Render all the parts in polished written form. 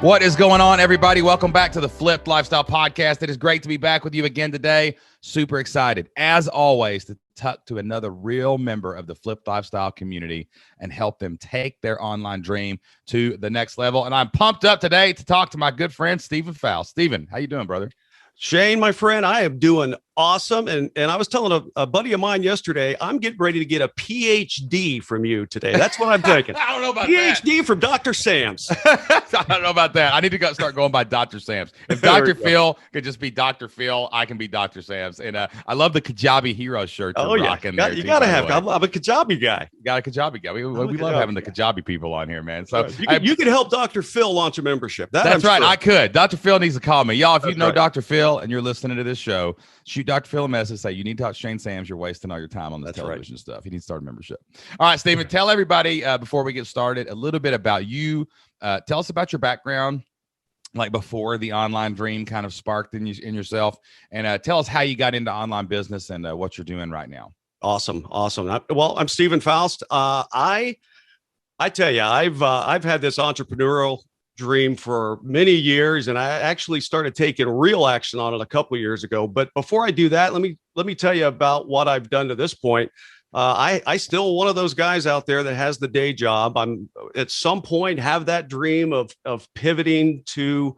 What is going on, everybody? Welcome back to the Flipped Lifestyle Podcast. It is great to be back with you again today. Super excited, as always, to talk to another real member of the Flipped Lifestyle community and help them take their online dream to the next level. And I'm pumped up today to talk to my good friend, Stephen Faust. Stephen, how you doing, brother? Shane, my friend, I am doing awesome. And I was telling a buddy of mine yesterday, I'm getting ready to get a PhD from you today. That's what I'm thinking. I don't know about PhD from Dr. Sams. I don't know about that. I need to start going by Dr. Sams. If Dr. Phil could just be Dr. Phil, I can be Dr. Sams. And I love the Kajabi Hero shirt you're rocking there. You got to have. I'm a Kajabi guy. You got a Kajabi guy. We love having the Kajabi people on here, man. So you could help Dr. Phil launch a membership. That's right. Sure. I could. Dr. Phil needs to call me. Y'all, if you know Dr. Phil and you're listening to this show, shoot Dr. Phil a message. Say, you need to talk to Shane Sams. You're wasting all your time on this television stuff. You need to start a membership. All right, Stephen, tell everybody before we get started a little bit about you. Tell us about your background, like before the online dream kind of sparked in yourself, and tell us how you got into online business and what you're doing right now. Awesome. I'm Stephen Faust. I tell you, I've had this entrepreneurial dream for many years, and I actually started taking real action on it a couple of years ago. But before I do that, let me tell you about what I've done to this point. I still one of those guys out there that has the day job. I'm at some point have that dream of pivoting to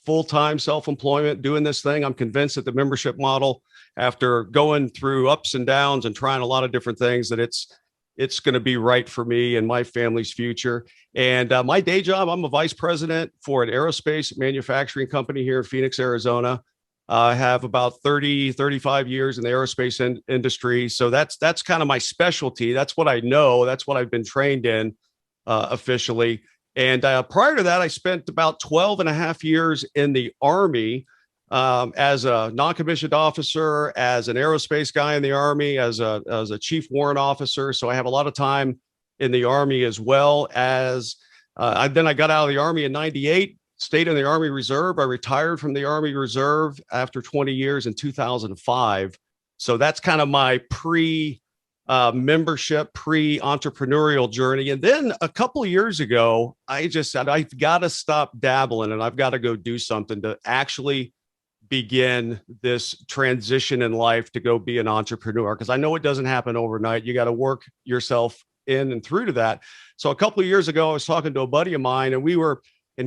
full-time self-employment, doing this thing. I'm convinced that the membership model, after going through ups and downs and trying a lot of different things, that it's going to be right for me and my family's future. And my day job, I'm a vice president for an aerospace manufacturing company here in Phoenix, Arizona. I have about 35 years in the aerospace industry. So that's kind of my specialty. That's what I know. That's what I've been trained in officially. And prior to that, I spent about 12 and a half years in the Army as a non-commissioned officer, as an aerospace guy in the Army, as a chief warrant officer. So I have a lot of time in the Army, as well as then I got out of the Army in 98, stayed in the Army Reserve. I retired from the Army Reserve after 20 years in 2005. So that's kind of my membership, pre-entrepreneurial journey. And then a couple of years ago, I just said, I've got to stop dabbling and I've got to go do something to actually begin this transition in life to go be an entrepreneur. Because I know it doesn't happen overnight. You got to work yourself in and through to that. So a couple of years ago, I was talking to a buddy of mine, and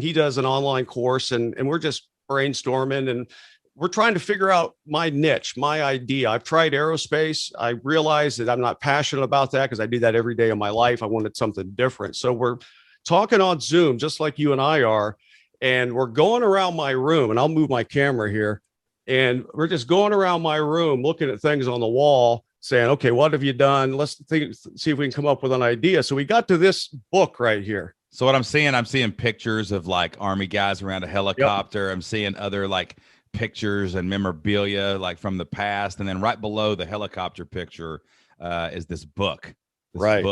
he does an online course, and we're just brainstorming, and we're trying to figure out my niche, my idea. I've tried aerospace. I realized that I'm not passionate about that because I do that every day of my life. I wanted something different. So we're talking on Zoom, just like you and I are, and we're going around my room, and I'll move my camera here, and we're just going around my room, looking at things on the wall, saying, okay, what have you done? Let's see if we can come up with an idea. So we got to this book right here. So what I'm seeing pictures of like Army guys around a helicopter. Yep. I'm seeing other like pictures and memorabilia like from the past. And then right below the helicopter picture is this book. Right?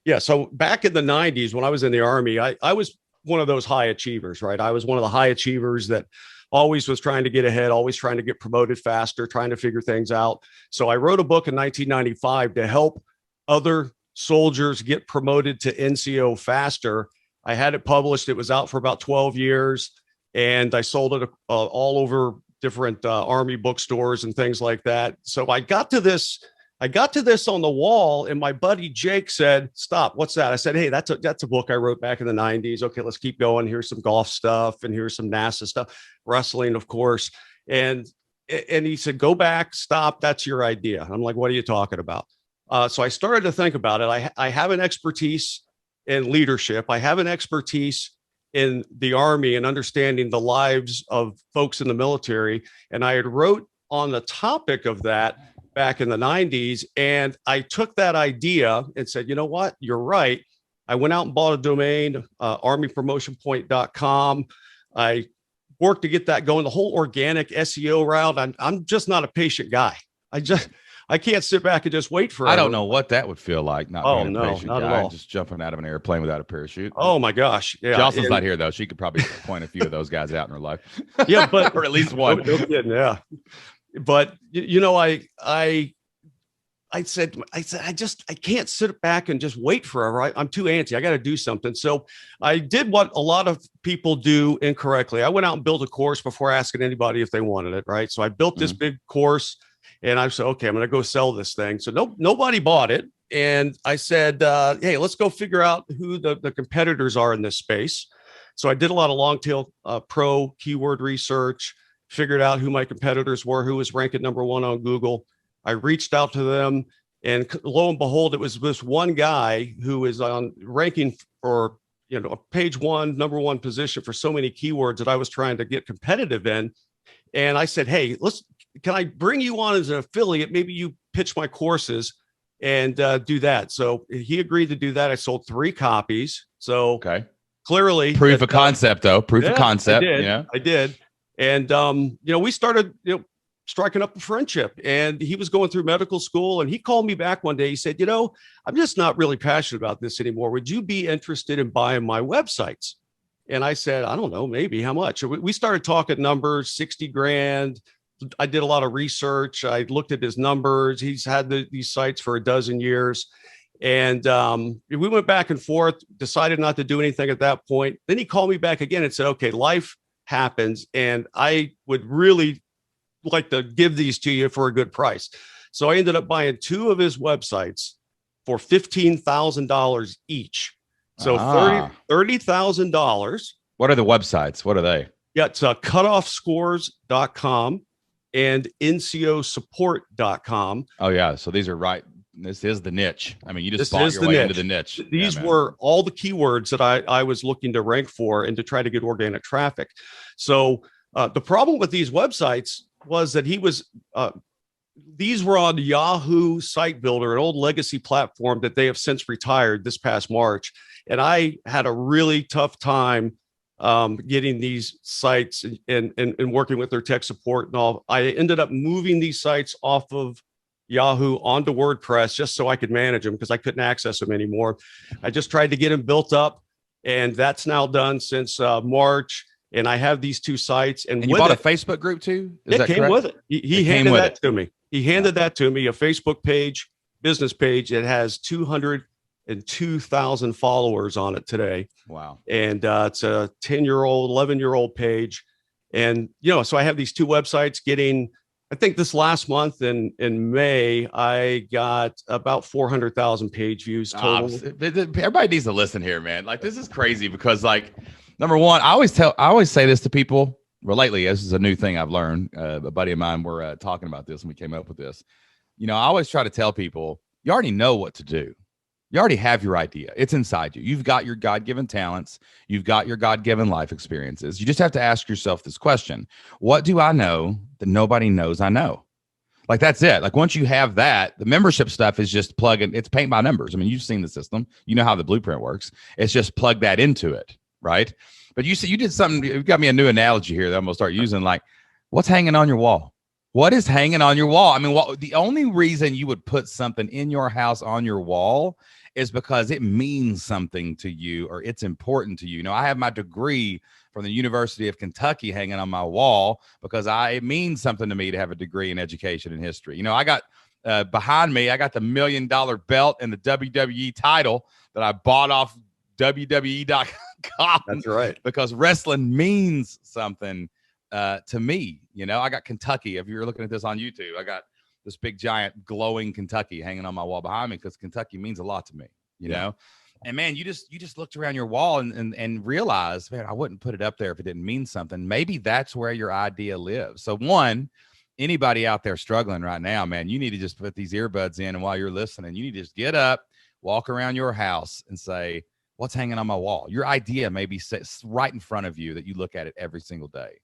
Yeah. So back in the 90s, when I was in the Army, I was one of those high achievers, right? I was one of the high achievers that always was trying to get ahead, always trying to get promoted faster, trying to figure things out. So I wrote a book in 1995 to help other soldiers get promoted to NCO faster. I had it published. It was out for about 12 years, and I sold it all over different Army bookstores and things like that. So I got to this on the wall, and my buddy Jake said, "Stop! What's that?" I said, "Hey, that's a book I wrote back in the 90s. Okay, let's keep going. Here's some golf stuff, and here's some NASA stuff, wrestling, of course." And he said, "Go back, stop. That's your idea." I'm like, "What are you talking about?" So I started to think about it. I have an expertise in leadership. I have an expertise in the Army and understanding the lives of folks in the military. And I had wrote on the topic of that back in the 90s. And I took that idea and said, you know what, you're right. I went out and bought a domain, armypromotionpoint.com. I worked to get that going, the whole organic SEO route. I'm just not a patient guy. I can't sit back and just wait for it. I don't know what that would feel like. Not being a patient not guy, at all. just jumping out of an airplane without a parachute. Oh my gosh. Yeah. Jocelyn's not here though. She could probably point a few of those guys out in her life. Yeah, but or at least one. No kidding, yeah. But I I said, I can't sit back and just wait forever. I'm too antsy. I got to do something. So I did what a lot of people do incorrectly. I went out and built a course before asking anybody if they wanted it. Right. So I built this big course and I said, okay, I'm going to go sell this thing. So nobody bought it. And I said, hey, let's go figure out who the competitors are in this space. So I did a lot of long tail pro keyword research, figured out who my competitors were, who was ranked at #1 on Google. I reached out to them, and lo and behold, it was this one guy who is on ranking for, a page one, #1 position for so many keywords that I was trying to get competitive in. And I said, hey, can I bring you on as an affiliate? Maybe you pitch my courses and do that. So he agreed to do that. I sold 3 copies. So okay, clearly proof of concept, though. Proof of concept. I did. And, we started, striking up a friendship, and he was going through medical school, and he called me back one day. He said, I'm just not really passionate about this anymore. Would you be interested in buying my websites? And I said, I don't know, maybe. How much? We started talking numbers, 60 grand. I did a lot of research. I looked at his numbers. He's had these sites for a dozen years. And we went back and forth, decided not to do anything at that point. Then he called me back again and said, okay, life happens, and I would really like to give these to you for a good price. So I ended up buying 2 of his websites for $15,000 each. So $30,000. What are the websites? What are they? Yeah, it's cutoffscores.com and ncosupport.com. Oh yeah. So these are right. This is the niche. I mean, you just bought your way into the niche. These were all the keywords that I was looking to rank for and to try to get organic traffic. So the problem with these websites was that these were on Yahoo Site Builder, an old legacy platform that they have since retired this past March. And I had a really tough time getting these sites and working with their tech support and all. I ended up moving these sites off of Yahoo onto WordPress just so I could manage them because I couldn't access them anymore. I just tried to get them built up, and that's now done since March. And I have these 2 sites. And you bought a Facebook group too? It came with it. He handed that to me. He handed that to me, a Facebook page, business page. It has 202,000 followers on it today. Wow. And it's a 10-year-old, 11-year-old page. And, so I have these 2 websites getting, I think this last month in May, I got about 400,000 page views total. Everybody needs to listen here, man. Like, this is crazy because, like, number one, I always say this to people. Well, lately, this is a new thing I've learned. A buddy of mine, we're talking about this and we came up with this. I always try to tell people, you already know what to do. You already have your idea. It's inside you. You've got your God-given talents. You've got your God-given life experiences. You just have to ask yourself this question. What do I know that nobody knows I know? Like, that's it. Like, once you have that, the membership stuff is just plug-in. It's paint by numbers. I mean, you've seen the system. You know how the blueprint works. It's just plug that into it, right? But you said you did something. You got me a new analogy here that I'm going to start using. Like, what's hanging on your wall? What is hanging on your wall? I mean, the only reason you would put something in your house on your wall is because it means something to you or it's important to you. I have my degree from the University of Kentucky hanging on my wall because it means something to me to have a degree in education and history. I got behind me, I got the $1 million belt and the WWE title that I bought off WWE.com. That's right. Because wrestling means something to me. I got Kentucky. If you're looking at this on YouTube, I got this big giant glowing Kentucky hanging on my wall behind me because Kentucky means a lot to me, you know? And man, you just looked around your wall and realized, man, I wouldn't put it up there if it didn't mean something. Maybe that's where your idea lives. So anybody out there struggling right now, man, you need to just put these earbuds in, and while you're listening, you need to just get up, walk around your house and say, what's hanging on my wall? Your idea maybe sits right in front of you that you look at it every single day.